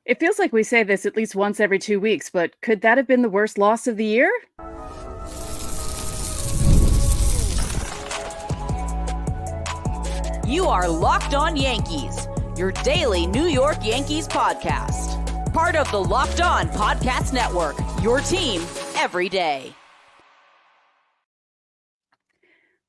It feels like we say this at least once every 2 weeks, but could that have been the worst loss of the year? You are Locked On Yankees, your daily New York Yankees podcast. Part of the Locked On Podcast Network, your team every day.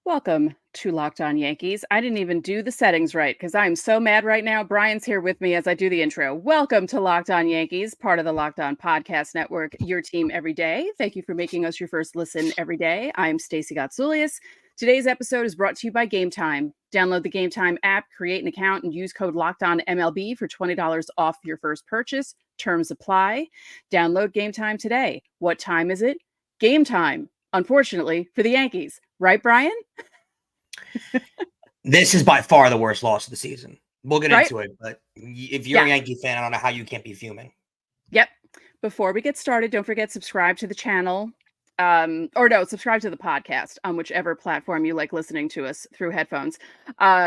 Welcome to Locked On Yankees. I didn't even do the settings right because I'm so mad right now. Brian's here with me as I do the intro. Welcome to Locked On Yankees, part of the Locked On Podcast Network, your team every day. Thank you for making us your first listen every day. I'm Stacey Gotsulias. Today's episode is brought to you by Game Time. Download the Game Time app, create an account, and use code Locked On MLB for $20 off your first purchase. Terms apply. Download Game Time today. What time is it? Game time, unfortunately, for the Yankees. Right, Brian? This is by far the worst loss of the season. We'll get Right? into it, but if you're a Yankee fan, I don't know how you can't be fuming. Yep. Before we get started, don't forget subscribe to the channel. Subscribe to the podcast on whichever platform you like listening to us through headphones.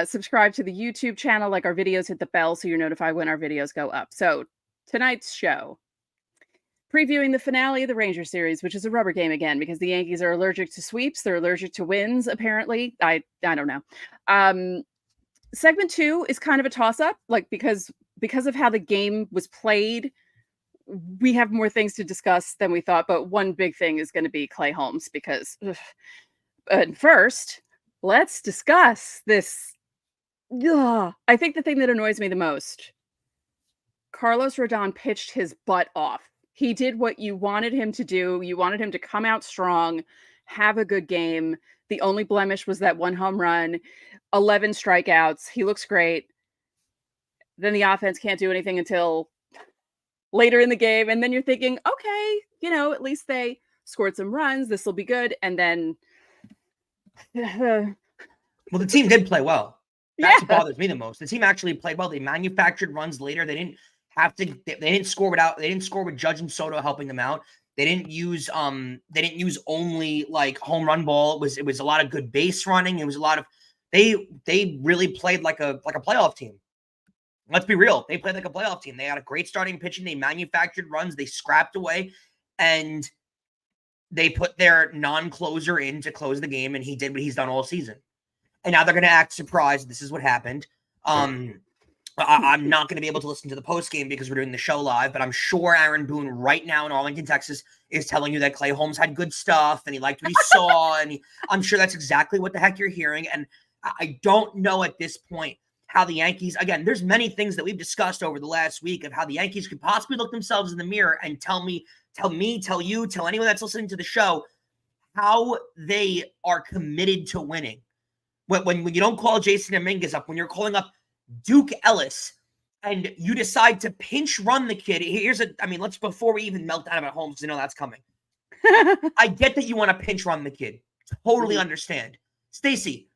Subscribe to the YouTube channel, like our videos, hit the bell so you're notified when our videos go up. So tonight's show, previewing the finale of the Ranger series, which is a rubber game again, because the Yankees are allergic to sweeps. They're allergic to wins, apparently. I don't know. Segment 2 is kind of a toss-up, like because of how the game was played. We have more things to discuss than we thought, but one big thing is going to be Clay Holmes because. But first, let's discuss this. I think the thing that annoys me the most, Carlos Rodon pitched his butt off. He did what you wanted him to do. You wanted him to come out strong, have a good game. The only blemish was that one home run, 11 strikeouts. He looks great. Then the offense can't do anything until later in the game. And then you're thinking, okay, at least they scored some runs. This will be good. And then. Well, the team did play well. That's what bothers me the most. The team actually played well. They manufactured runs later. They didn't score with Judge and Soto helping them out. They didn't use only like home run ball. It was a lot of good base running. It was a lot of they really played like a playoff team. Let's be real. They played like a playoff team. They had a great starting pitching. They manufactured runs. They scrapped away, and they put their non-closer in to close the game, and he did what he's done all season. And now they're going to act surprised. This is what happened. I'm not going to be able to listen to the post game because we're doing the show live, but I'm sure Aaron Boone right now in Arlington, Texas, is telling you that Clay Holmes had good stuff and he liked what he saw. And I'm sure that's exactly what the heck you're hearing. And I don't know at this point how the Yankees, again, there's many things that we've discussed over the last week of how the Yankees could possibly look themselves in the mirror and tell you, tell anyone that's listening to the show how they are committed to winning. When you don't call Jason Dominguez up, when you're calling up Duke Ellis and you decide to pinch run the kid. Let's before we even melt down about Holmes, because I know that's coming. I get that you want to pinch run the kid. Totally understand. Stacey,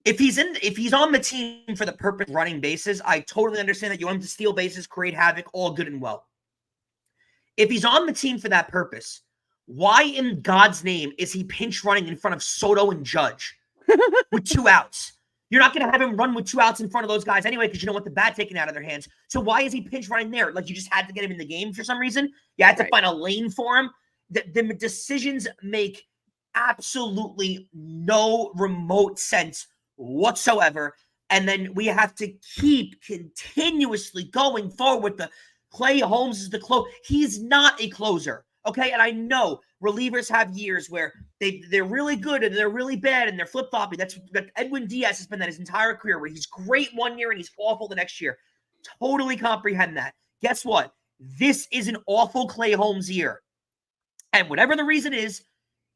if he's on the team for the purpose of running bases, I totally understand that you want him to steal bases, create havoc, all good and well. If he's on the team for that purpose, why in God's name is he pinch running in front of Soto and Judge with 2 outs? You're not going to have him run with 2 outs in front of those guys anyway because you don't want the bat taken out of their hands. So why is he pinch running there? Like you just had to get him in the game for some reason? You had to find a lane for him? The decisions make absolutely no remote sense whatsoever. And then we have to keep continuously going forward with the Clay Holmes is the close. He's not a closer. Okay, and I know relievers have years where they're really good and they're really bad and they're flip-floppy. That's Edwin Diaz has been that his entire career, where he's great one year and he's awful the next year. Totally comprehend that. Guess what? This is an awful Clay Holmes year. And whatever the reason is,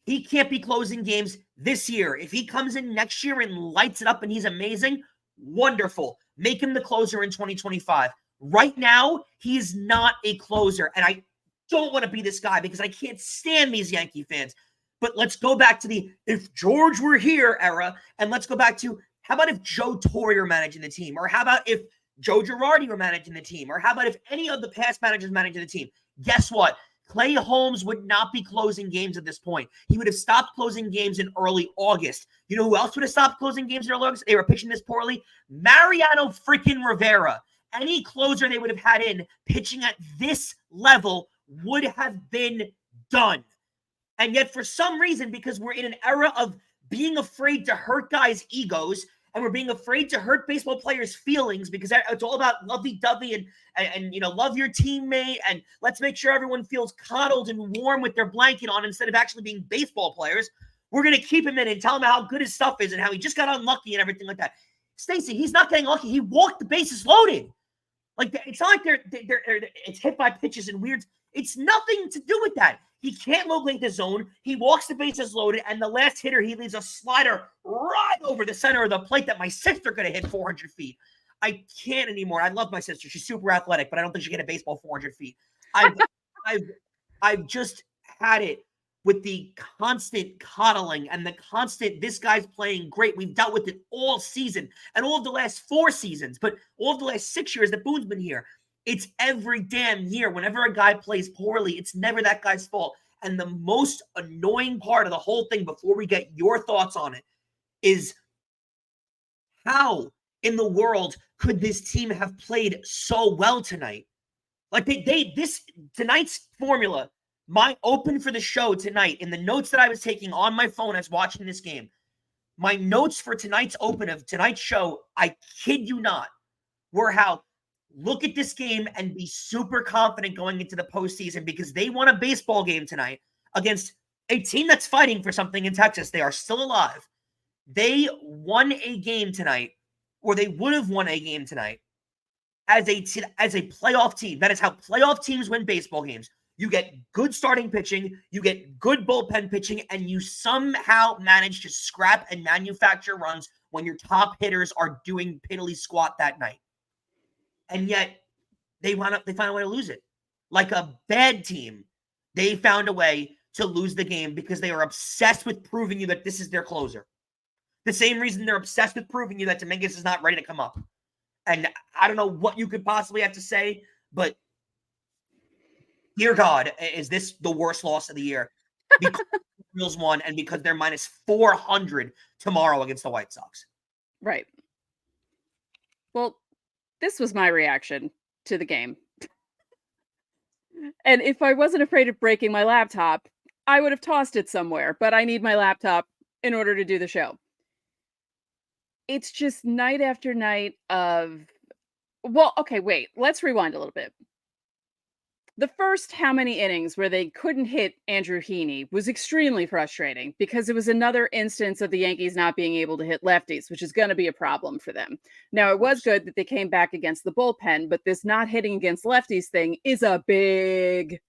he can't be closing games this year. If he comes in next year and lights it up and he's amazing, wonderful. Make him the closer in 2025. Right now, he's not a closer. And I don't want to be this guy because I can't stand these Yankee fans. But let's go back to the if George were here era, and let's go back to how about if Joe Torre were managing the team, or how about if Joe Girardi were managing the team, or how about if any of the past managers managing the team? Guess what? Clay Holmes would not be closing games at this point. He would have stopped closing games in early August. You know who else would have stopped closing games in early August? They were pitching this poorly. Mariano freaking Rivera. any closer they would have had in pitching at this level would have been done. And yet, for some reason, because we're in an era of being afraid to hurt guys' egos, and we're being afraid to hurt baseball players' feelings, because it's all about lovey-dovey and love your teammate, and let's make sure everyone feels coddled and warm with their blanket on instead of actually being baseball players. We're going to keep him in and tell him how good his stuff is and how he just got unlucky and everything like that. Stacey, he's not getting lucky. He walked the bases loaded. Like, it's not like it's hit by pitches and weird. It's nothing to do with that. He can't locate the zone. He walks the bases loaded, and the last hitter, he leaves a slider right over the center of the plate that my sister could have hit 400 feet. I can't anymore. I love my sister. She's super athletic, but I don't think she can hit a baseball 400 feet. I've just had it with the constant coddling and the constant, this guy's playing great. We've dealt with it all season and all of the last 4 seasons, but all of the last 6 years that Boone's been here. It's every damn year. Whenever a guy plays poorly, it's never that guy's fault. And the most annoying part of the whole thing, before we get your thoughts on it, is how in the world could this team have played so well tonight? Like this tonight's formula, my open for the show tonight, in the notes that I was taking on my phone as watching this game, my notes for tonight's open of tonight's show, I kid you not, were how look at this game and be super confident going into the postseason, because they won a baseball game tonight against a team that's fighting for something in Texas. They are still alive. They won a game tonight, or they would have won a game tonight as a playoff team. That is how playoff teams win baseball games. You get good starting pitching, you get good bullpen pitching, and you somehow manage to scrap and manufacture runs when your top hitters are doing piddly squat that night. And yet they find a way to lose it. Like a bad team, they found a way to lose the game because they are obsessed with proving you that this is their closer. The same reason they're obsessed with proving you that Dominguez is not ready to come up. And I don't know what you could possibly have to say, but dear God, is this the worst loss of the year? Because the Orioles won and because they're minus 400 tomorrow against the White Sox. Right. Well, this was my reaction to the game. And if I wasn't afraid of breaking my laptop, I would have tossed it somewhere, but I need my laptop in order to do the show. It's just night after night of, well, okay, wait, let's rewind a little bit. The first how many innings where they couldn't hit Andrew Heaney was extremely frustrating because it was another instance of the Yankees not being able to hit lefties, which is going to be a problem for them. Now, it was good that they came back against the bullpen, but this not hitting against lefties thing is a big,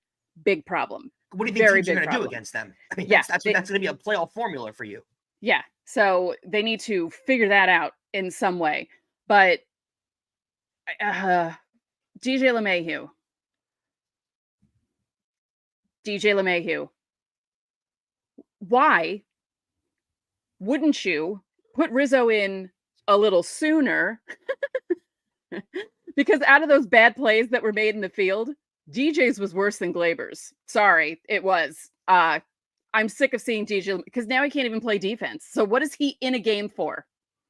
big problem. What do you think teams are going to do against them? I mean, yeah, that's going to be a playoff formula for you. Yeah, so they need to figure that out in some way. But DJ LeMahieu, why wouldn't you put Rizzo in a little sooner? Because out of those bad plays that were made in the field, DJ's was worse than Glaber's. Sorry, it was. I'm sick of seeing DJ because now he can't even play defense. So what is he in a game for?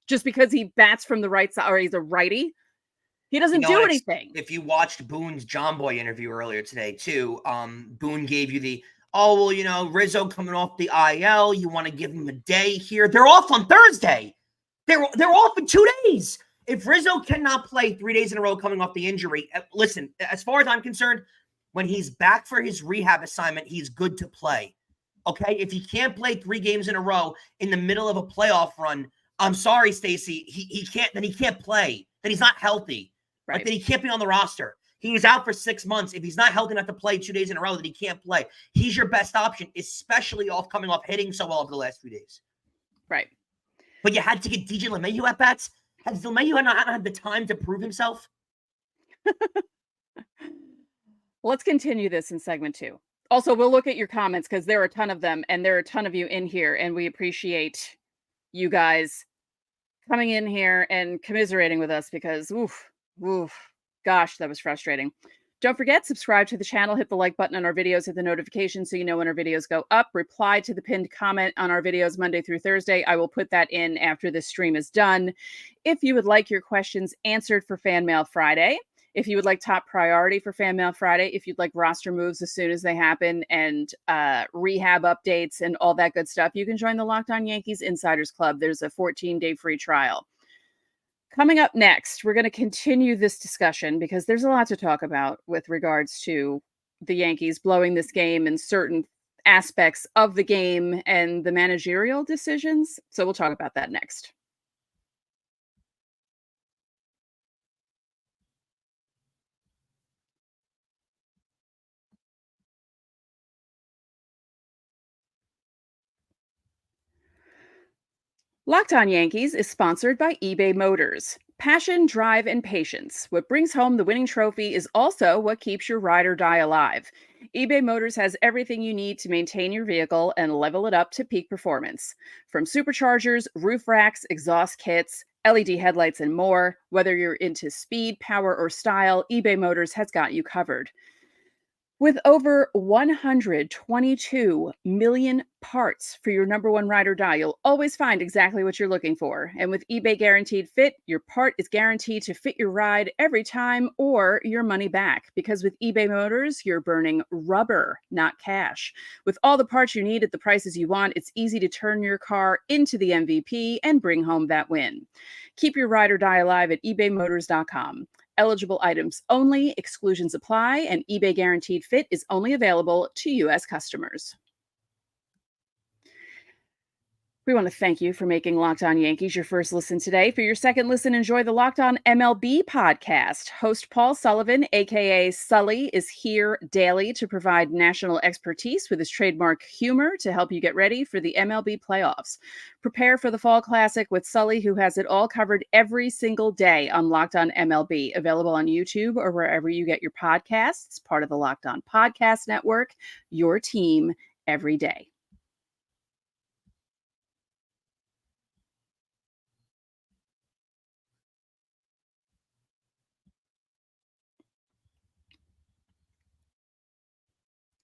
Just because he bats from the right side or he's a righty? He doesn't do anything. If you watched Boone's John Boy interview earlier today too, Boone gave you the, Rizzo coming off the IL, you want to give him a day here. They're off on Thursday. They're off in 2 days. If Rizzo cannot play 3 days in a row coming off the injury, listen, as far as I'm concerned, when he's back for his rehab assignment, he's good to play. Okay? If he can't play 3 games in a row in the middle of a playoff run, I'm sorry, Stacey, he can't play. Then he's not healthy. Right. Like, then he can't be on the roster. He was out for 6 months. If he's not healthy enough to play 2 days in a row, then he can't play. He's your best option, especially coming off hitting so well over the last few days. Right. But you had to get DJ LeMahieu at bats. Has LeMahieu not had the time to prove himself? Let's continue this in segment 2. Also, we'll look at your comments because there are a ton of them, and there are a ton of you in here, and we appreciate you guys coming in here and commiserating with us because, oof, gosh, that was frustrating. Don't forget, subscribe to the channel, hit the like button on our videos, hit the notification so you know when our videos go up. Reply to the pinned comment on our videos Monday through Thursday. I will put that in after this stream is done. If you would like your questions answered for Fan Mail Friday, if you would like top priority for Fan Mail Friday, if you'd like roster moves as soon as they happen and rehab updates and all that good stuff, you can join the Locked On Yankees Insiders Club. There's a 14-day free trial. Coming up next, we're going to continue this discussion because there's a lot to talk about with regards to the Yankees blowing this game and certain aspects of the game and the managerial decisions. So we'll talk about that next. Locked On Yankees is sponsored by eBay Motors. Passion, drive, and patience. What brings home the winning trophy is also what keeps your ride or die alive. eBay Motors has everything you need to maintain your vehicle and level it up to peak performance. From superchargers, roof racks, exhaust kits, LED headlights, and more, whether you're into speed, power, or style, eBay Motors has got you covered. With over 122 million parts for your number one ride or die, you'll always find exactly what you're looking for. And with eBay Guaranteed Fit, your part is guaranteed to fit your ride every time or your money back. Because with eBay Motors, you're burning rubber, not cash. With all the parts you need at the prices you want, it's easy to turn your car into the MVP and bring home that win. Keep your ride or die alive at ebaymotors.com. Eligible items only, exclusions apply, and eBay Guaranteed Fit is only available to U.S. customers. We want to thank you for making Locked On Yankees your first listen today. For your second listen, enjoy the Locked On MLB podcast. Host Paul Sullivan, a.k.a. Sully, is here daily to provide national expertise with his trademark humor to help you get ready for the MLB playoffs. Prepare for the Fall Classic with Sully, who has it all covered every single day on Locked On MLB, available on YouTube or wherever you get your podcasts, part of the Locked On Podcast Network, your team every day.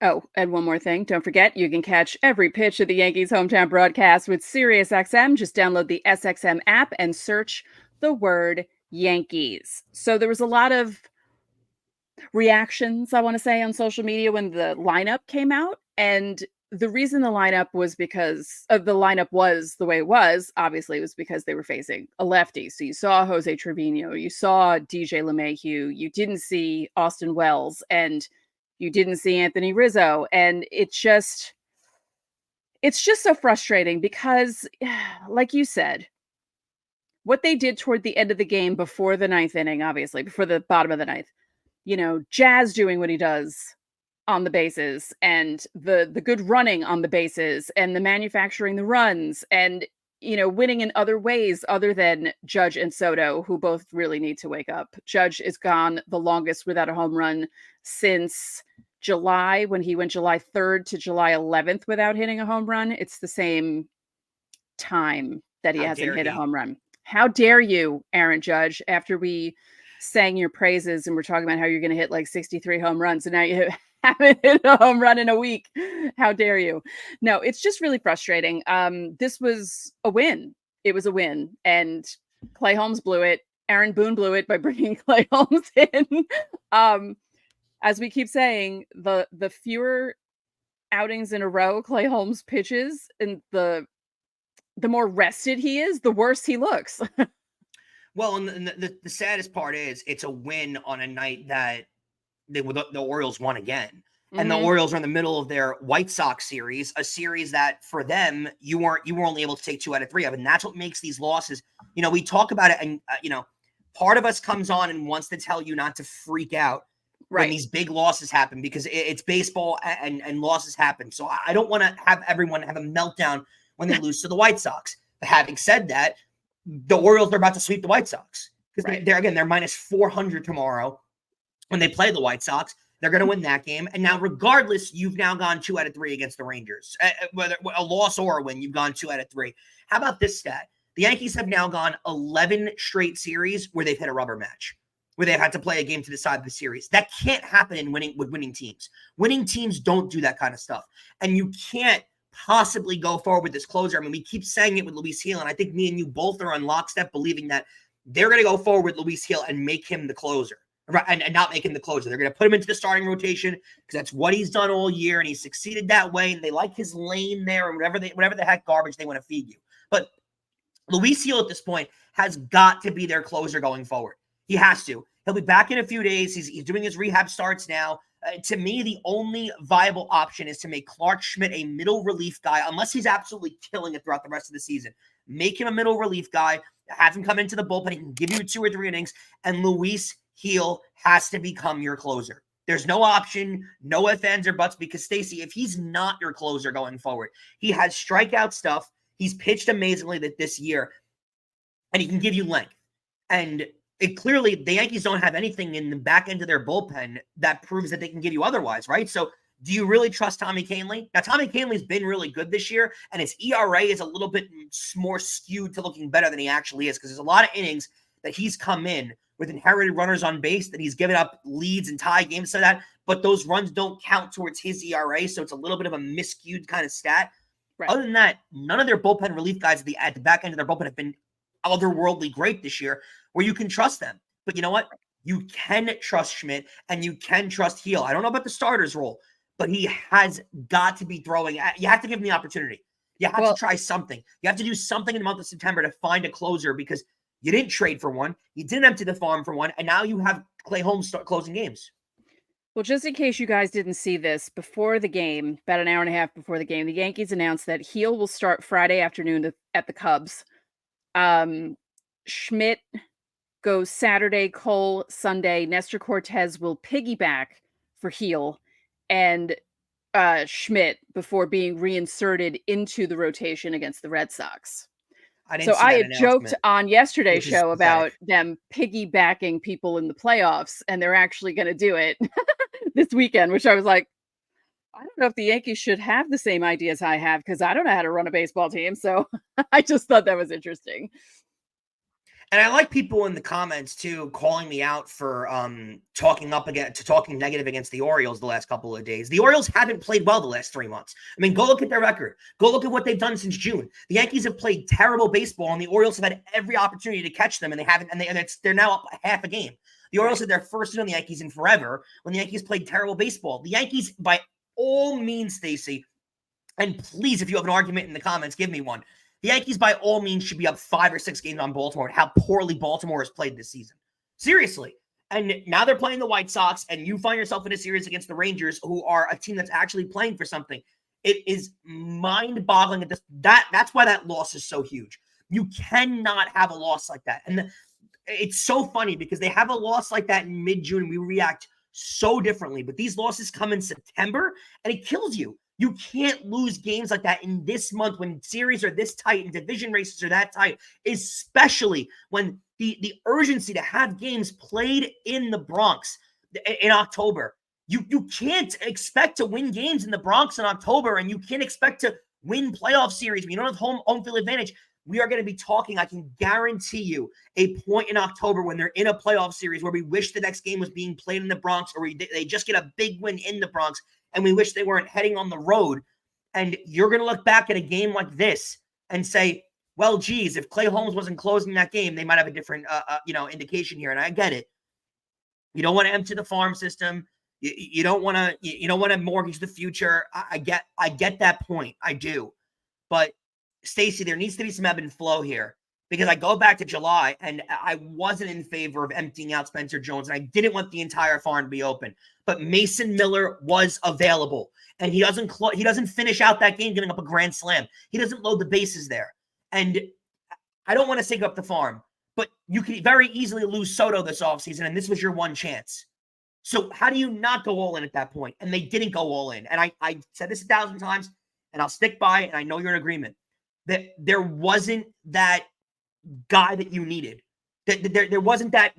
Oh, and one more thing. Don't forget, you can catch every pitch of the Yankees hometown broadcast with SiriusXM. Just download the SXM app and search the word Yankees. So there was a lot of reactions, I want to say, on social media when the lineup came out. And the reason the lineup was because of the lineup was the way it was, obviously, was because they were facing a lefty. So you saw Jose Trevino, you saw DJ LeMahieu, you didn't see Austin Wells, and you didn't see Anthony Rizzo. And it's just so frustrating because, like you said, what they did toward the end of the game before the ninth inning, obviously, before the bottom of the ninth, Jazz doing what he does on the bases and the good running on the bases and the manufacturing the runs and, winning in other ways other than Judge and Soto, who both really need to wake up. Judge is gone the longest without a home run since July, when he went July 3rd to July 11th without hitting a home run. It's the same time that he hasn't hit a home run. How dare you, Aaron Judge, after we sang your praises and we're talking about how you're going to hit like 63 home runs and now you haven't hit a home run in a week. How dare you? No, it's just really frustrating. This was a win. It was a win. And Clay Holmes blew it. Aaron Boone blew it by bringing Clay Holmes in. As we keep saying, the fewer outings in a row Clay Holmes pitches and the more rested he is, the worse he looks. Well, and the saddest part is it's a win on a night that the Orioles won again. And the Orioles are in the middle of their White Sox series, a series that for them, you were only able to take 2 out of 3 of. And that's what makes these losses, we talk about it and, part of us comes on and wants to tell you not to freak out when these big losses happen because it's baseball and losses happen. So I don't want to have everyone have a meltdown when they lose to the White Sox. But having said that, the Orioles are about to sweep the White Sox because they're minus 400 tomorrow when they play the White Sox. They're going to win that game. And now, regardless, you've now gone 2 out of 3 against the Rangers. Whether a loss or a win, you've gone 2 out of 3. How about this stat? The Yankees have now gone 11 straight series where they've hit a rubber match. where they had to play a game to decide the series. That can't happen with winning teams. Winning teams don't do that kind of stuff. And you can't possibly go forward with this closer. I mean, we keep saying it with Luis Gil, and I think me and you both are on lockstep believing that they're going to go forward with Luis Gil and make him the closer. Right, and not make him the closer. They're going to put him into the starting rotation because that's what he's done all year, and he's succeeded that way, and they like his lane there, and whatever the heck garbage they want to feed you. But Luis Gil at this point has got to be their closer going forward. He has to. He'll be back in a few days. He's doing his rehab starts now. To me, the only viable option is to make Clark Schmidt a middle relief guy, unless he's absolutely killing it throughout the rest of the season. Make him a middle relief guy, have him come into the bullpen. He can give you 2 or 3 innings, and Luis Gil has to become your closer. There's no option, no ifs, ands, or buts, because Stacey, if he's not your closer going forward, he has strikeout stuff. He's pitched amazingly this year, and he can give you length. And clearly, the Yankees don't have anything in the back end of their bullpen that proves that they can give you otherwise, right? So do you really trust Tommy Kahnle? Now, Tommy Kahnle's been really good this year, and his ERA is a little bit more skewed to looking better than he actually is, because there's a lot of innings that he's come in with inherited runners on base that he's given up leads and tie games to that, but those runs don't count towards his ERA, so it's a little bit of a miscued kind of stat. Right. Other than that, none of their bullpen relief guys at the back end of their bullpen have been otherworldly great this year where you can trust them. But you know what? You can trust Schmidt and you can trust Gil. I don't know about the starter's role, but he has got to be throwing. You have to give him the opportunity. You have to try something. You have to do something in the month of September to find a closer, because you didn't trade for one. You didn't empty the farm for one. And now you have Clay Holmes start closing games. Well, just in case you guys didn't see this, before the game, about an hour and a half before the game, the Yankees announced that Gil will start Friday afternoon at the Cubs. Schmidt goes Saturday, Cole Sunday. Nestor Cortez will piggyback for Gil and Schmidt before being reinserted into the rotation against the Red Sox. I had joked on yesterday's show about them piggybacking people in the playoffs, and they're actually going to do it this weekend, which I was like, I don't know if the Yankees should have the same ideas I have, because I don't know how to run a baseball team. So I just thought that was interesting. And I like people in the comments too calling me out for talking negative against the Orioles the last couple of days. The Orioles haven't played well the last 3 months. I mean, go look at their record. Go look at what they've done since June. The Yankees have played terrible baseball, and the Orioles have had every opportunity to catch them, and they haven't. And they're now up half a game. The Orioles had their first win on the Yankees in forever when the Yankees played terrible baseball. The Yankees, by all means, Stacey, and please, if you have an argument in the comments, give me one. The Yankees, by all means, should be up 5 or 6 games on Baltimore and how poorly Baltimore has played this season. Seriously. And now they're playing the White Sox, and you find yourself in a series against the Rangers, who are a team that's actually playing for something. It is mind-boggling. That's why that loss is so huge. You cannot have a loss like that. And it's so funny because they have a loss like that in mid-June, and we react so differently. But these losses come in September, and it kills you. You can't lose games like that in this month when series are this tight and division races are that tight, especially when the urgency to have games played in the Bronx in October. You can't expect to win games in the Bronx in October, and you can't expect to win playoff series when you don't have home field advantage. We are going to be talking, I can guarantee you, a point in October when they're in a playoff series where we wish the next game was being played in the Bronx, or they just get a big win in the Bronx, and we wish they weren't heading on the road. And you're going to look back at a game like this and say, well, geez, if Clay Holmes wasn't closing that game, they might have a different, indication here. And I get it. You don't want to empty the farm system. You don't want to mortgage the future. I get that point. I do. But Stacey, there needs to be some ebb and flow here, because I go back to July and I wasn't in favor of emptying out Spencer Jones, and I didn't want the entire farm to be open. But Mason Miller was available, and he doesn't finish out that game giving up a grand slam. He doesn't load the bases there. And I don't want to take up the farm, but you could very easily lose Soto this offseason, and this was your one chance. So how do you not go all in at that point? And they didn't go all in. And I said this 1,000 times, and I'll stick by it, and I know you're in agreement, that there wasn't that guy that you needed. There wasn't that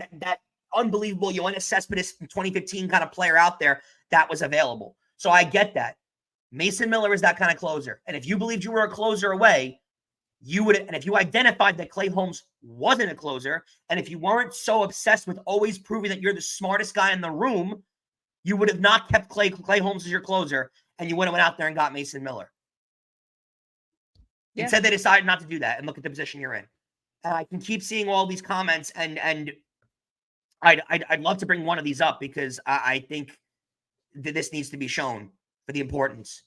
unbelievable Yoenis Cespedes from 2015 kind of player out there that was available. So I get that. Mason Miller is that kind of closer. And if you believed you were a closer away, you would, and if you identified that Clay Holmes wasn't a closer, and if you weren't so obsessed with always proving that you're the smartest guy in the room, you would have not kept Clay Holmes as your closer, and you would have went out there and got Mason Miller. Yeah. Instead, they decided not to do that, and look at the position you're in. And I can keep seeing all these comments, and I'd love to bring one of these up because I think that this needs to be shown for the importance.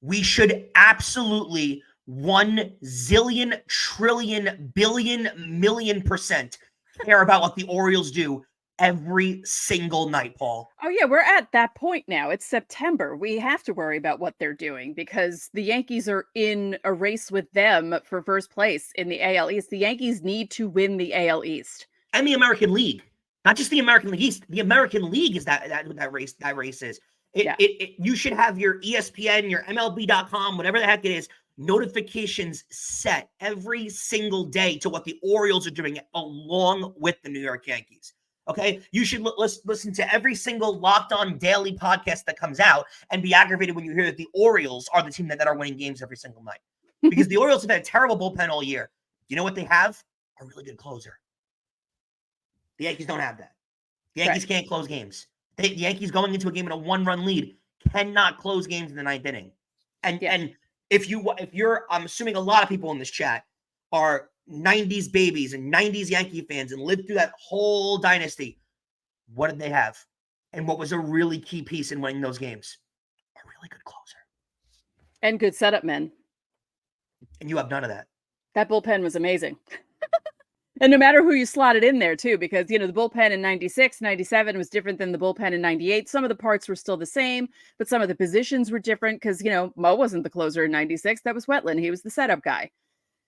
We should absolutely 1 zillion trillion billion million % care about what the Orioles do every single night, Paul. Oh yeah, we're at that point now. It's September. We have to worry about what they're doing because the Yankees are in a race with them for first place in the AL East. The Yankees need to win the AL East and the American League. Not just the American League East. The American League is that race is. You should have your ESPN, your MLB.com, whatever the heck it is, notifications set every single day to what the Orioles are doing along with the New York Yankees. Okay? You should listen to every single Locked On daily podcast that comes out and be aggravated when you hear that the Orioles are the team that are winning games every single night. Because the Orioles have had a terrible bullpen all year. You know what they have? A really good closer. The Yankees don't have that. The Yankees can't close games. The Yankees going into a game in a 1-run lead cannot close games in the ninth inning. And if you're, I'm assuming a lot of people in this chat are 90s babies and 90s Yankee fans and lived through that whole dynasty. What did they have? And what was a really key piece in winning those games? A really good closer. And good setup men. And you have none of that. That bullpen was amazing. And no matter who you slotted in there, too, because, the bullpen in 96, 97 was different than the bullpen in 98. Some of the parts were still the same, but some of the positions were different because, Mo wasn't the closer in 96. That was Wetland. He was the setup guy.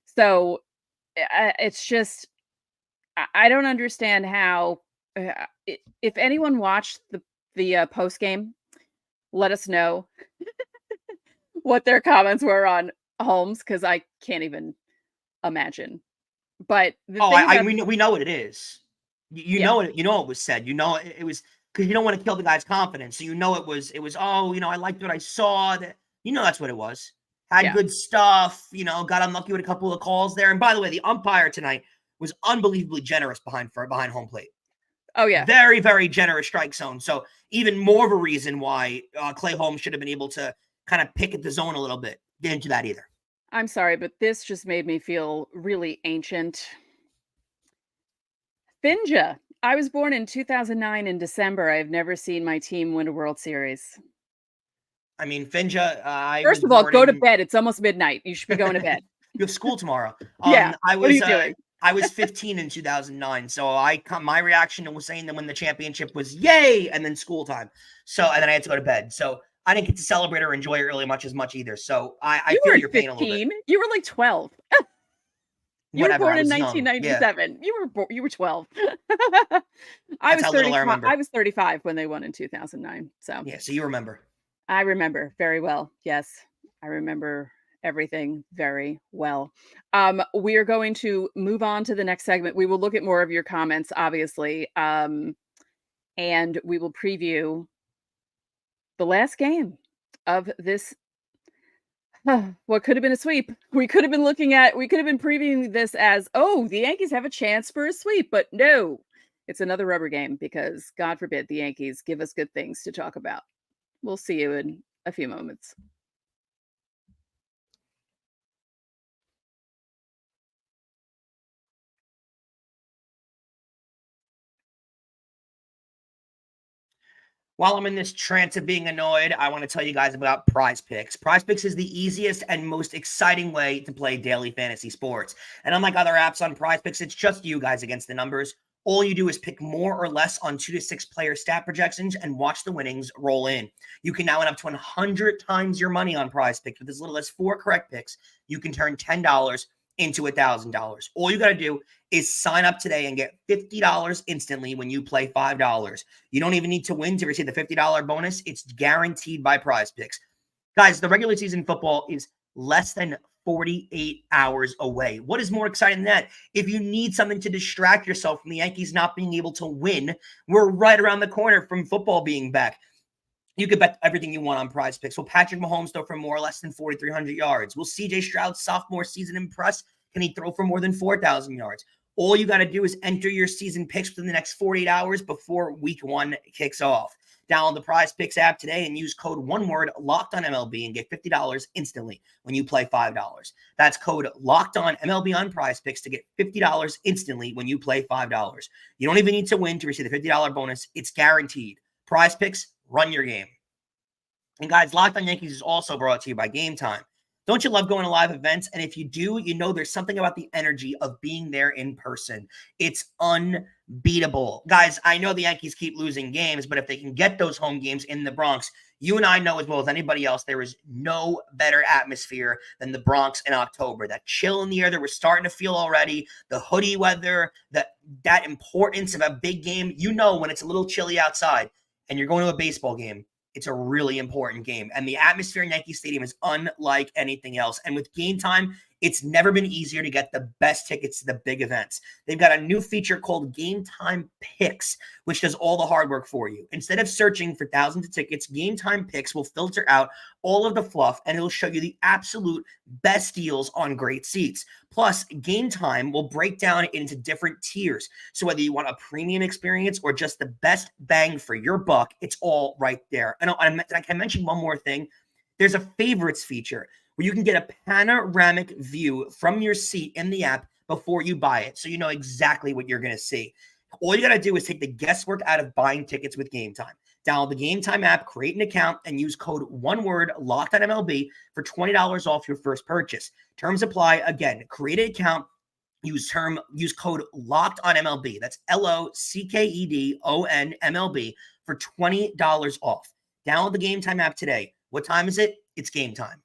So it's just, I don't understand how, if anyone watched the post game, let us know what their comments were on Holmes, because I can't even imagine. But we know what it is. You know it. You know it was said. You know it was because you don't want to kill the guy's confidence. So it was. Oh, I liked what I saw. That that's what it was. Had good stuff. Got unlucky with a couple of calls there. And by the way, the umpire tonight was unbelievably generous behind home plate. Oh yeah, very very generous strike zone. So even more of a reason why Clay Holmes should have been able to kind of pick at the zone a little bit. Get into that either. I'm sorry, but this just made me feel really ancient. Finja. I was born in 2009 in December. I've never seen my team win a World Series. I mean, Finja, first of all, go to bed. It's almost midnight. You should be going to bed. You have school tomorrow. What are you doing? I was 15 in 2009. So my reaction was saying that when the championship was yay, and then school time. And then I had to go to bed. So I didn't get to celebrate or enjoy it really much either. So I feel your pain a little bit. You were like 12. You were born in 1997. Yeah. You were 12. I was 35. I was 35 when they won in 2009. So yeah, so you remember. I remember very well. Yes, I remember everything very well. We are going to move on to the next segment. We will look at more of your comments, obviously, and we will preview the last game of this. What could have been a sweep. We could have been previewing this as, the Yankees have a chance for a sweep, but no, it's another rubber game because God forbid the Yankees give us good things to talk about. We'll see you in a few moments. While I'm in this trance of being annoyed, I want to tell you guys about PrizePicks. PrizePicks is the easiest and most exciting way to play daily fantasy sports. And unlike other apps on PrizePicks, it's just you guys against the numbers. All you do is pick more or less on 2 to 6 player stat projections and watch the winnings roll in. You can now win up to 100 times your money on PrizePicks with as little as 4 correct picks. You can turn $10 into $1,000. All you got to do is sign up today and get $50 instantly when you play $5. You don't even need to win to receive the $50 bonus. It's guaranteed by PrizePicks. Guys, the regular season football is less than 48 hours away. What is more exciting than that? If you need something to distract yourself from the Yankees not being able to win, we're right around the corner from football being back. You could bet everything you want on PrizePicks. Will Patrick Mahomes throw for more or less than 4,300 yards? Will CJ Stroud's sophomore season impress? Can he throw for more than 4,000 yards? All you got to do is enter your season picks within the next 48 hours before week 1 kicks off. Download the PrizePicks app today and use code Locked On MLB and get $50 instantly when you play $5. That's code Locked On MLB on PrizePicks to get $50 instantly when you play $5. You don't even need to win to receive the $50 bonus. It's guaranteed. PrizePicks, run your game. And guys, Locked On Yankees is also brought to you by Game Time. Don't you love going to live events? And if you do, you know there's something about the energy of being there in person. It's unbeatable. Guys, I know the Yankees keep losing games, but if they can get those home games in the Bronx, you and I know as well as anybody else, there is no better atmosphere than the Bronx in October. That chill in the air that we're starting to feel already, the hoodie weather, that importance of a big game. You know when it's a little chilly outside and you're going to a baseball game, it's a really important game. And the atmosphere in Yankee Stadium is unlike anything else. And with Game Time, it's never been easier to get the best tickets to the big events. They've got a new feature called Game Time Picks, which does all the hard work for you. Instead of searching for thousands of tickets, Game Time Picks will filter out all of the fluff, and it'll show you the absolute best deals on great seats. Plus, Game Time will break down into different tiers. So whether you want a premium experience or just the best bang for your buck, it's all right there. And I can mention one more thing. There's a favorites feature where you can get a panoramic view from your seat in the app before you buy it, so you know exactly what you're going to see. All you got to do is take the guesswork out of buying tickets with Game Time. Download the Game Time app, create an account, and use code Locked On MLB for $20 off your first purchase. Terms apply. Again, create an account, use code Locked On MLB. That's LOCKEDON MLB for $20 off. Download the Game Time app today. What time is it? It's game time.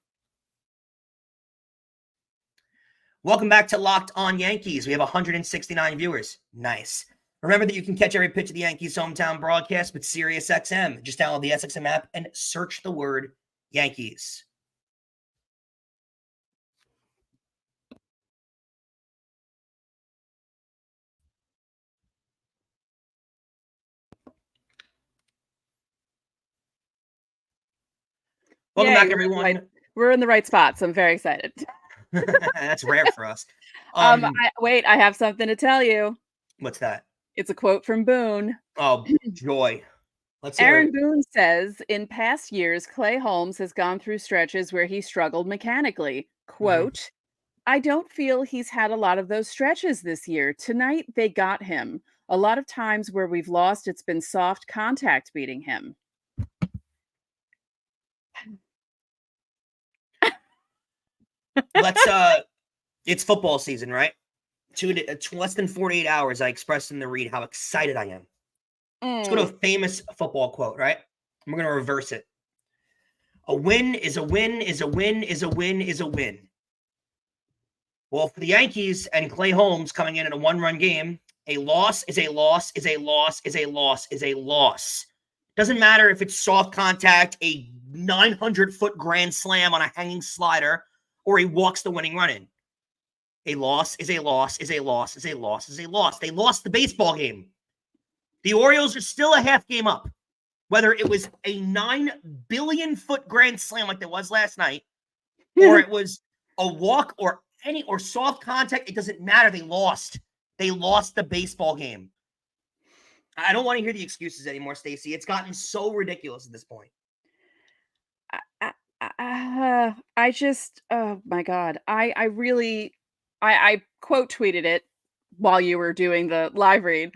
Welcome back to Locked On Yankees. We have 169 viewers. Nice. Remember that you can catch every pitch of the Yankees hometown broadcast with SiriusXM. Just download the SXM app and search the word Yankees. Welcome back, everyone. We're in the right spot, so I'm very excited. That's rare for us. I have something to tell you. What's that? It's a quote from Boone. Oh, joy. Let's hear Aaron it. Boone says, in past years, Clay Holmes has gone through stretches where he struggled mechanically. Quote, I don't feel he's had a lot of those stretches this year. Tonight, they got him. A lot of times where we've lost, it's been soft contact beating him. It's football season, right? Less than 48 hours, I expressed in the read how excited I am. Let's go to a famous football quote, right? I'm going to reverse it. A win is a win is a win is a win is a win. Well, for the Yankees and Clay Holmes coming in a one-run game, a loss is a loss is a loss is a loss is a loss. Doesn't matter if it's soft contact, a 900-foot grand slam on a hanging slider, or he walks the winning run in. A loss is a loss is a loss is a loss is a loss. They lost the baseball game. The Orioles are still a half game up. Whether it was a 9 billion foot grand slam like there was last night, or it was a walk or soft contact, it doesn't matter. They lost. They lost the baseball game. I don't want to hear the excuses anymore, Stacey. It's gotten so ridiculous at this point. I just, oh my God. I quote tweeted it while you were doing the live read.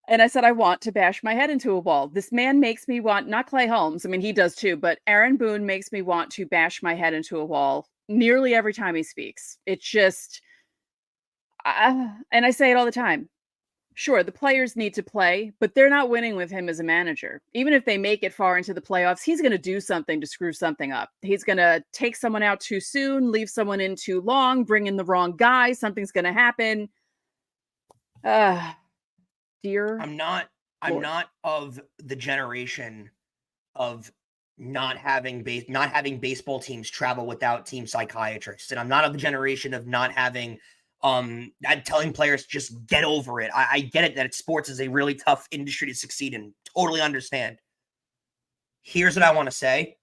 And I said, I want to bash my head into a wall. This man makes me want, not Clay Holmes, I mean, he does too, but Aaron Boone makes me want to bash my head into a wall nearly every time he speaks. It's just, and I say it all the time. Sure, the players need to play, but they're not winning with him as a manager. Even if they make it far into the playoffs, he's going to do something to screw something up. He's going to take someone out too soon, leave someone in too long, bring in the wrong guy. Something's going to happen. Dear, I'm not of the generation of not having baseball teams travel without team psychiatrists, and I'm not of the generation of not having telling players just get over it. I get it that sports is a really tough industry to succeed in. Totally understand. Here's what I want to say.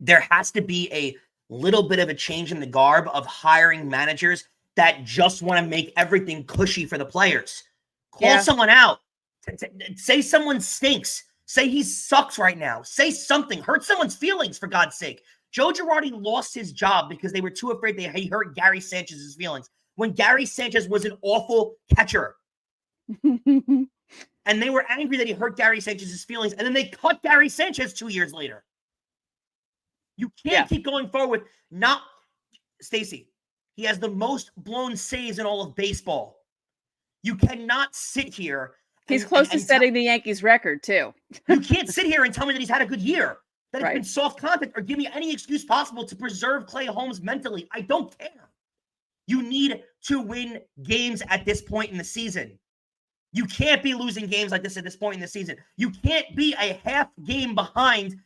There has to be a little bit of a change in the garb of hiring managers that just want to make everything cushy for the players. Call someone out. Say someone stinks. Say he sucks right now. Say something. Hurt someone's feelings, for God's sake. Joe Girardi lost his job because they were too afraid he hurt Gary Sanchez's feelings when Gary Sanchez was an awful catcher. And they were angry that he hurt Gary Sanchez's feelings, and then they cut Gary Sanchez 2 years later. You can't keep going forward with Stacey. He has the most blown saves in all of baseball. You cannot sit here. He's close to setting the Yankees record, too. You can't sit here and tell me that he's had a good year, that it's been soft contact, or give me any excuse possible to preserve Clay Holmes mentally. I don't care. You need to win games at this point in the season. You can't be losing games like this at this point in the season. You can't be a half game behind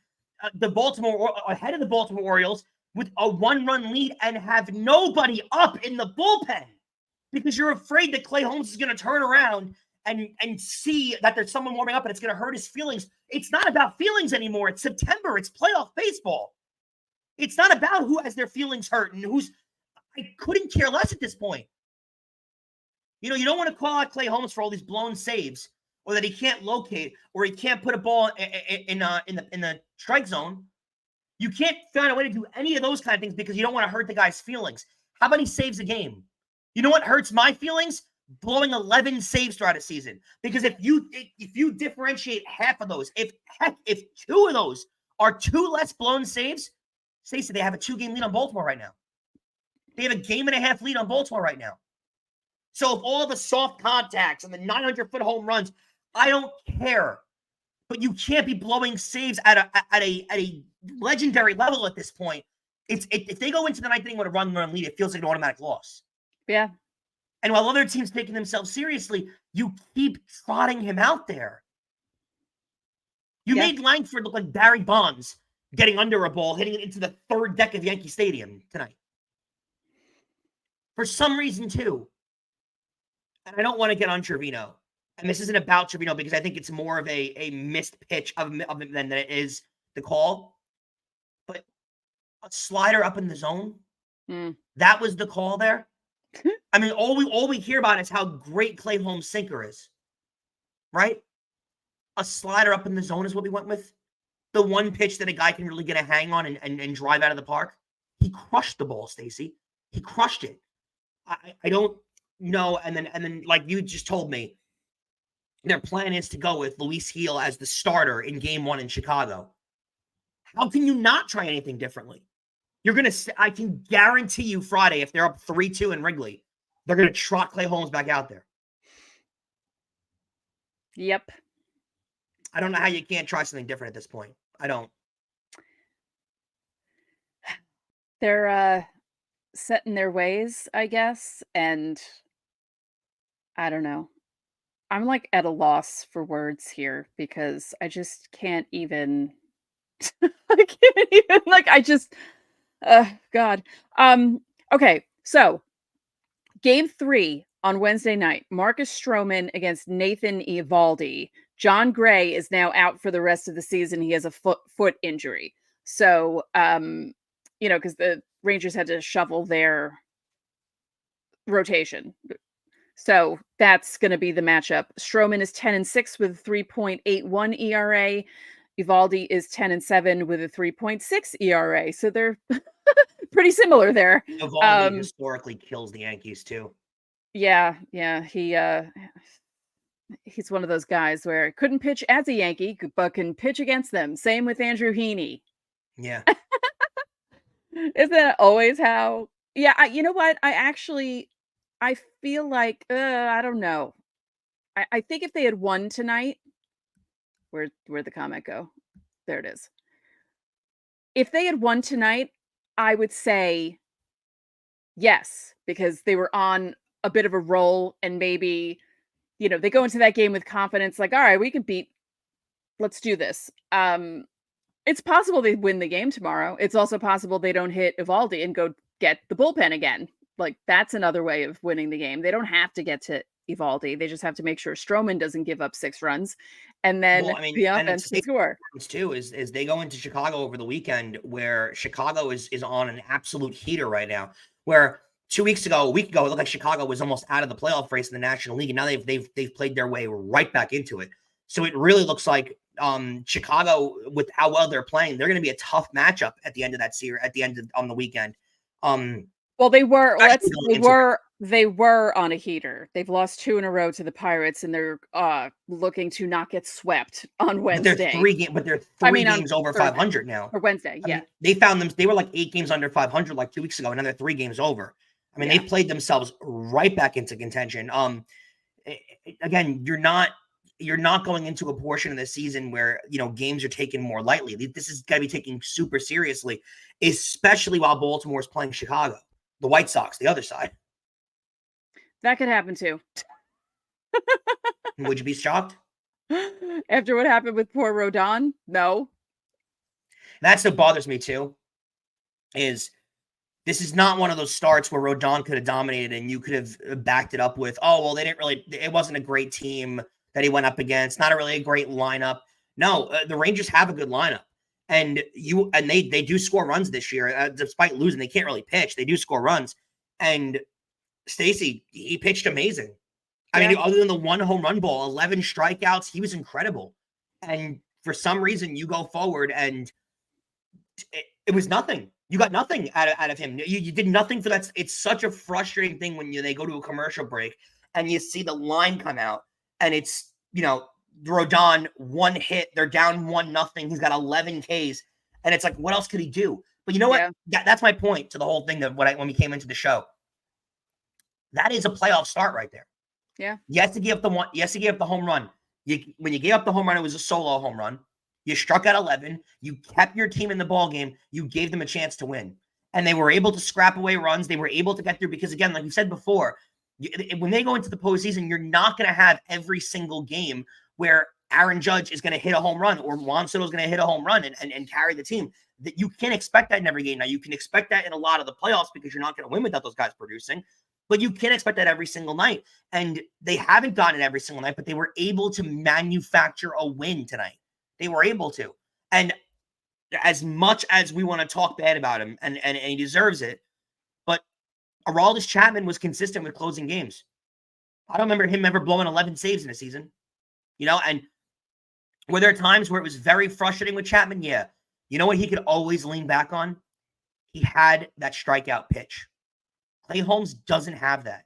ahead of the Baltimore Orioles with a 1-run lead and have nobody up in the bullpen because you're afraid that Clay Holmes is going to turn around and see that there's someone warming up and it's going to hurt his feelings. It's not about feelings anymore. It's September. It's playoff baseball. It's not about who has their feelings hurt and I couldn't care less at this point. You don't want to call out Clay Holmes for all these blown saves, or that he can't locate, or he can't put a ball in the strike zone. You can't find a way to do any of those kind of things because you don't want to hurt the guy's feelings. How about he saves a game? You know what hurts my feelings? Blowing 11 saves throughout a season. Because if you differentiate half of those, if 2 of those are 2 less blown saves, Stacey, they have a 2-game lead on Baltimore right now. They have a 1.5-game lead on Baltimore right now. So if all the soft contacts and the 900-foot home runs, I don't care. But you can't be blowing saves at a legendary level at this point. If they go into the ninth inning with a run lead, it feels like an automatic loss. Yeah. And while other teams taking themselves seriously, you keep trotting him out there. You made Langford look like Barry Bonds getting under a ball, hitting it into the third deck of Yankee Stadium tonight. For some reason, too. And I don't want to get on Trevino. And this isn't about Trevino because I think it's more of a missed pitch of him than it is the call. But a slider up in the zone, that was the call there. I mean, all we hear about is how great Clay Holmes' sinker is. Right? A slider up in the zone is what we went with. The one pitch that a guy can really get a hang on and drive out of the park. He crushed the ball, Stacey. He crushed it. I don't know. And then, like you just told me, their plan is to go with Luis Gil as the starter in Game 1 in Chicago. How can you not try anything differently? I can guarantee you Friday, if they're up 3-2 in Wrigley, they're going to trot Clay Holmes back out there. Yep. I don't know how you can't try something different at this point. I don't. They're set in their ways, I guess. And I don't know. I'm like at a loss for words here because I just can't even. God. Okay. So Game 3 on Wednesday night, Marcus Stroman against Nathan Eovaldi. John Gray is now out for the rest of the season. He has a foot injury. So, because the Rangers had to shuffle their rotation. So that's going to be the matchup. Stroman is 10-6 with a 3.81 ERA. Eovaldi is 10-7 with a 3.6 ERA. So they're pretty similar there. Eovaldi historically kills the Yankees too. Yeah. He's one of those guys where couldn't pitch as a Yankee, but can pitch against them. Same with Andrew Heaney. Yeah. Isn't that always how? Yeah. You know what? I feel like, I don't know. I think if they had won tonight, where'd the comment go? There it is. If they had won tonight, I would say yes, because they were on a bit of a roll and maybe, they go into that game with confidence, like, all right, we can let's do this. It's possible they win the game tomorrow. It's also possible they don't hit Eovaldi and go get the bullpen again. Like, that's another way of winning the game. They don't have to get to Eovaldi. They just have to make sure Stroman doesn't give up 6 runs and then the and offense it's can score. too is they go into Chicago over the weekend, where Chicago is on an absolute heater right now. Where a week ago, it looked like Chicago was almost out of the playoff race in the National League, and now they've played their way right back into it. So it really looks like Chicago, with how well they're playing, they're going to be a tough matchup at the end of that series, on the weekend. Well, they were on a heater. They've lost 2 in a row to the Pirates, and they're looking to not get swept on Wednesday. But they're three games over 500 now. For Wednesday, yeah. They found them. They were like 8 games under 500 like 2 weeks ago, and now they're 3 games over. I mean, they played themselves right back into contention. Again, you're not going into a portion of the season where, games are taken more lightly. This is got to be taken super seriously, especially while Baltimore is playing Chicago, the White Sox, the other side. That could happen too. Would you be shocked? After what happened with poor Rodon? No. That's what bothers me too, is this is not one of those starts where Rodon could have dominated and you could have backed it up with, it wasn't a great team that he went up against, not really a great lineup. No, the Rangers have a good lineup, and they do score runs this year, despite losing. They can't really pitch. They do score runs, and Stacey, he pitched amazing. I mean, other than the 1 home run ball, 11 strikeouts, he was incredible. And for some reason, you go forward and it was nothing. You got nothing out of him. You did nothing for that. It's such a frustrating thing when they go to a commercial break and you see the line come out and it's, Rodon, 1 hit, they're down 1-0. He's got 11 Ks. And it's like, what else could he do? But you know what? That's my point to the whole thing that when we came into the show. That is a playoff start right there. Yeah. Yes, to give up the home run. When you gave up the home run, it was a solo home run. You struck out 11. You kept your team in the ball game. You gave them a chance to win. And they were able to scrap away runs. They were able to get through because, again, like we said before, when they go into the postseason, you're not going to have every single game where Aaron Judge is going to hit a home run or Juan Soto is going to hit a home run and carry the team. That you can't expect that in every game. Now, you can expect that in a lot of the playoffs because you're not going to win without those guys producing. But you can't expect that every single night. And they haven't gotten it every single night, but they were able to manufacture a win tonight. They were able to. And as much as we want to talk bad about him, and he deserves it, but Aroldis Chapman was consistent with closing games. I don't remember him ever blowing 11 saves in a season. And were there times where it was very frustrating with Chapman? Yeah. You know what he could always lean back on? He had that strikeout pitch. Clay Holmes doesn't have that.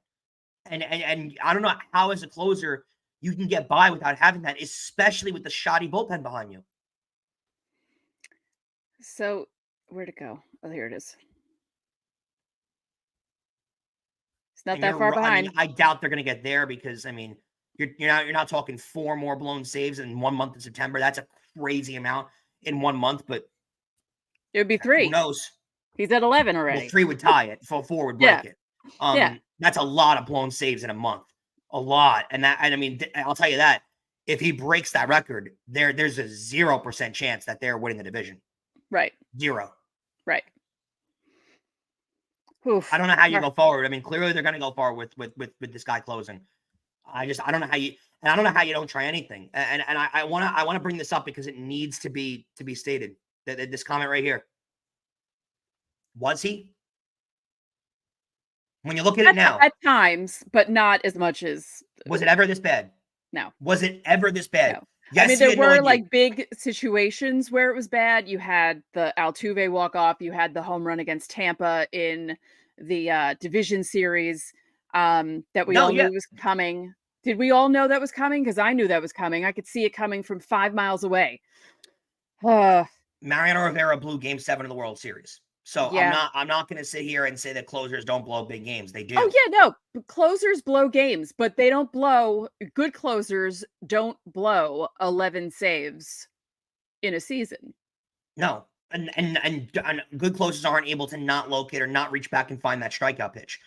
And I don't know how, as a closer, you can get by without having that, especially with the shoddy bullpen behind you. So, where'd it go? Oh, here it is. It's not that far behind. I doubt they're going to get there because, you're not talking 4 more blown saves in 1 month in September. That's a crazy amount in 1 month, but it would be 3. Who knows? He's at 11 already. Well, 3 would tie it. 4 would break it. That's a lot of blown saves in a month. A lot. And I'll tell you that if he breaks that record, there's a 0% chance that they're winning the division. Right. 0. Right. Oof. I don't know how you go forward. Clearly they're going to go forward with this guy closing. I don't know how you, and I don't know how you don't try anything. And I want to bring this up because it needs to be stated that this comment right here. Was he? When you look at it now. At times, but not as much as. Was it ever this bad? No. Was it ever this bad? No. Yes, there were big situations where it was bad. You had the Altuve walk-off. You had the home run against Tampa in the division series that we all knew was coming. Did we all know that was coming? Because I knew that was coming. I could see it coming from 5 miles away. Mariano Rivera blew Game 7 of the World Series. So I'm not going to sit here and say that closers don't blow big games. They do. Oh yeah, no. Closers blow games, but they don't blow. Good closers don't blow 11 saves in a season. No, and good closers aren't able to not locate or not reach back and find that strikeout pitch.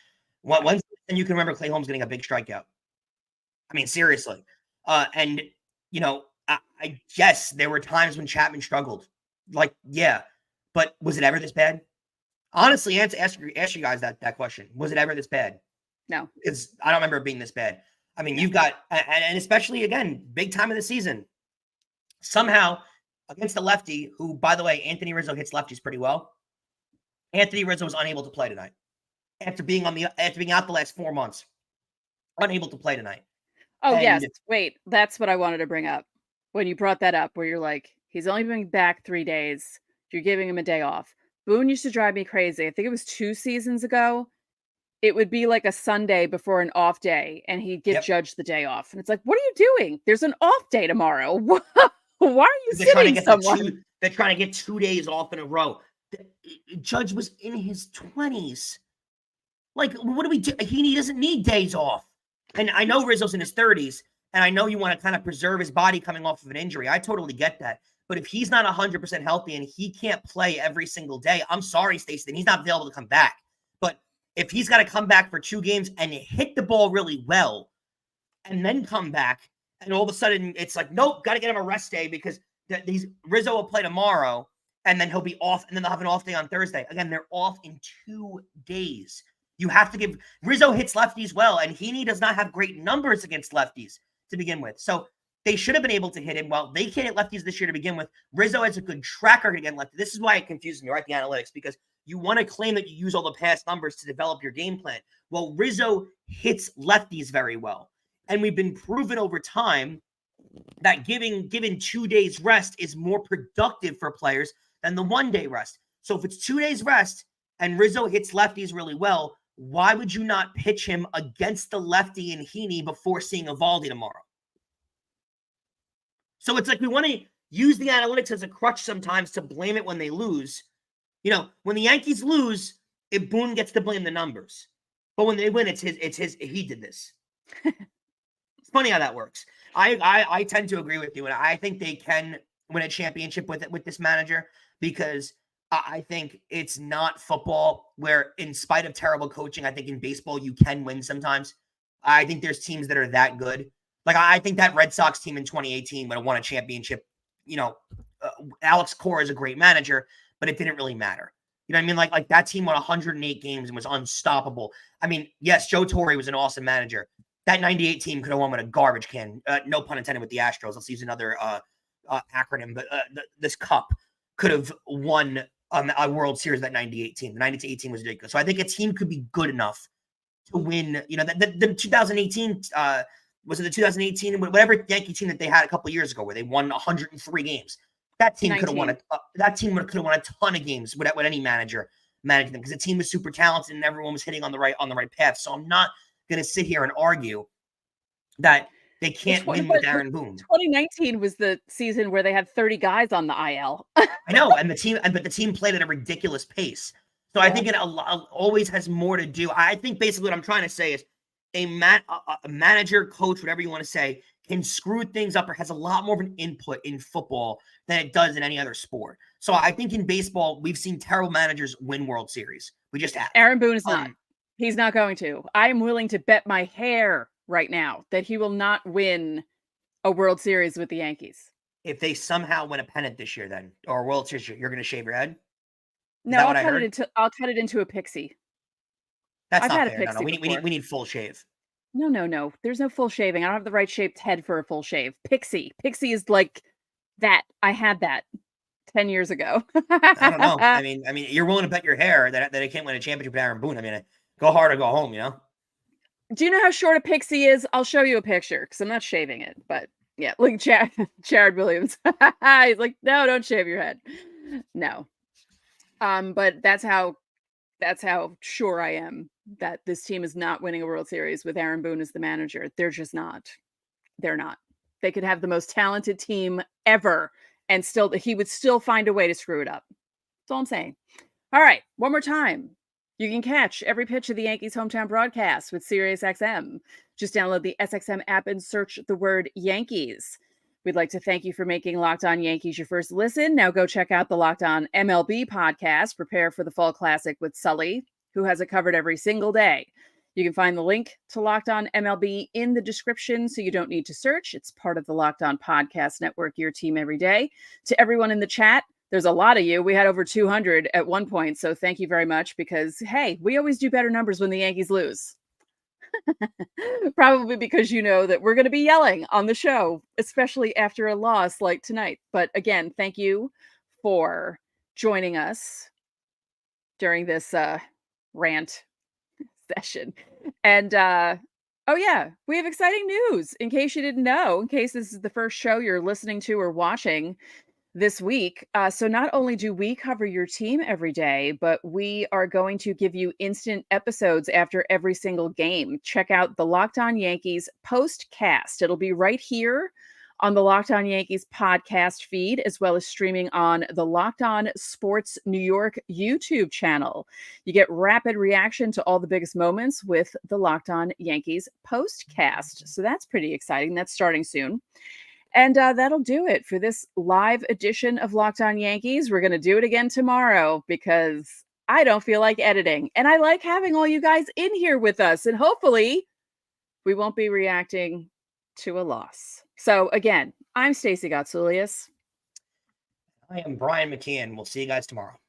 When's and you can remember Clay Holmes getting a big strikeout? Seriously. I guess there were times when Chapman struggled. But was it ever this bad? Honestly, ask you guys that question. Was it ever this bad? No. Because I don't remember it being this bad. You've got, and especially, again, big time of the season, somehow against the lefty, who, by the way, Anthony Rizzo hits lefties pretty well. Anthony Rizzo was unable to play tonight after being out the last 4 months. Unable to play tonight. Oh, yes. Wait, that's what I wanted to bring up. When you brought that up, where you're like, he's only been back 3 days. You're giving him a day off. Boone used to drive me crazy. I think it was 2 seasons ago. It would be like a Sunday before an off day, and he'd get judged the day off. And it's like, what are you doing? There's an off day tomorrow. Why are you sitting someone? They're trying to get 2 days off in a row. The Judge was in his 20s. Like, what do we do? He doesn't need days off. And I know Rizzo's in his 30s, and I know you want to kind of preserve his body coming off of an injury. I totally get that. But if he's not 100% healthy and he can't play every single day, I'm sorry, Stacey, then he's not available to come back. But if he's got to come back for 2 games and hit the ball really well and then come back, and all of a sudden it's like, nope, got to get him a rest day because Rizzo will play tomorrow and then he'll be off, and then they'll have an off day on Thursday. Again, they're off in 2 days. You have to give – Rizzo hits lefties well, and Heaney does not have great numbers against lefties to begin with. So they should have been able to hit him. Well, they can't hit lefties this year to begin with. Rizzo has a good track record against lefties. This is why it confuses me, right, the analytics, because you want to claim that you use all the past numbers to develop your game plan. Well, Rizzo hits lefties very well. And we've been proven over time that given 2 days rest is more productive for players than the 1 day rest. So if it's 2 days rest and Rizzo hits lefties really well, why would you not pitch him against the lefty and Heaney before seeing Eovaldi tomorrow? So it's like we want to use the analytics as a crutch sometimes to blame it when they lose. You know, when the Yankees lose, Boone gets to blame the numbers. But when they win, it's his, he did this. It's funny how that works. I tend to agree with you, and I think they can win a championship with this manager because I think it's not football where, in spite of terrible coaching, I think in baseball you can win sometimes. I think there's teams that are that good. Like, I think that Red Sox team in 2018 would have won a championship. You know, Alex Cora is a great manager, but it didn't really matter. You know what I mean? Like that team won 108 games and was unstoppable. I mean, yes, Joe Torre was an awesome manager. That 98 team could have won with a garbage can. No pun intended with the Astros. Let's use another acronym. But this cup could have won a World Series, that 98 team. The 98 team was ridiculous. So I think a team could be good enough to win. You know, the 2018, was it the 2018, whatever Yankee team that they had a couple of years ago where they won 103 games. That team could have won that team could have won a ton of games with any manager managing them because the team was super talented and everyone was hitting on the right path. So I'm not going to sit here and argue that they can't win with Aaron Boone. 2019 was the season where they had 30 guys on the IL. I know, but the team played at a ridiculous pace. So I think it always has more to do. I think basically what I'm trying to say is a manager, coach, whatever you want to say, can screw things up or has a lot more of an input in football than it does in any other sport. So I think in baseball, we've seen terrible managers win World Series. We just have. Aaron Boone is not. He's not going to. I am willing to bet my hair right now that he will not win a World Series with the Yankees. If they somehow win a pennant this year, then, or a World Series, you're going to shave your head? No, I'll cut it into a pixie. That's not fair. No, we need full shave. No. There's no full shaving. I don't have the right shaped head for a full shave. Pixie is like that. I had that 10 years ago. I don't know. I mean, you're willing to bet your hair that I can't win a championship with Aaron Boone. I mean, go hard or go home, you know? Do you know how short a pixie is? I'll show you a picture because I'm not shaving it. But yeah, look, Jared Williams. He's like, no, don't shave your head. No. But that's how sure I am that this team is not winning a World Series with Aaron Boone as the manager. They're just not. They're not. They could have the most talented team ever, and he would still find a way to screw it up. That's all I'm saying. All right, one more time. You can catch every pitch of the Yankees hometown broadcast with SiriusXM. Just download the SXM app and search the word Yankees. We'd like to thank you for making Locked On Yankees your first listen. Now go check out the Locked On MLB podcast. Prepare for the Fall Classic with Sully, who has it covered every single day. You can find the link to Locked On MLB in the description, so you don't need to search. It's part of the Locked On Podcast Network, your team every day. To everyone in the chat, there's a lot of you. We had over 200 at one point, so thank you very much because, hey, we always do better numbers when the Yankees lose. Probably because you know that we're going to be yelling on the show, especially after a loss like tonight. But again, thank you for joining us during this rant session. And oh yeah, we have exciting news in case you didn't know, in case this is the first show you're listening to or watching this week. So not only do we cover your team every day, but we are going to give you instant episodes after every single game. Check out the Locked On Yankees postcast. It'll be right here on the Locked On Yankees podcast feed, as well as streaming on the Locked On Sports New York YouTube channel. You get rapid reaction to all the biggest moments with the Locked On Yankees postcast. So that's pretty exciting. That's starting soon. And that'll do it for this live edition of Locked On Yankees. We're going to do it again tomorrow because I don't feel like editing. And I like having all you guys in here with us. And hopefully we won't be reacting to a loss. So again, I'm Stacey Gotsulias. I am Brian McKeon. We'll see you guys tomorrow.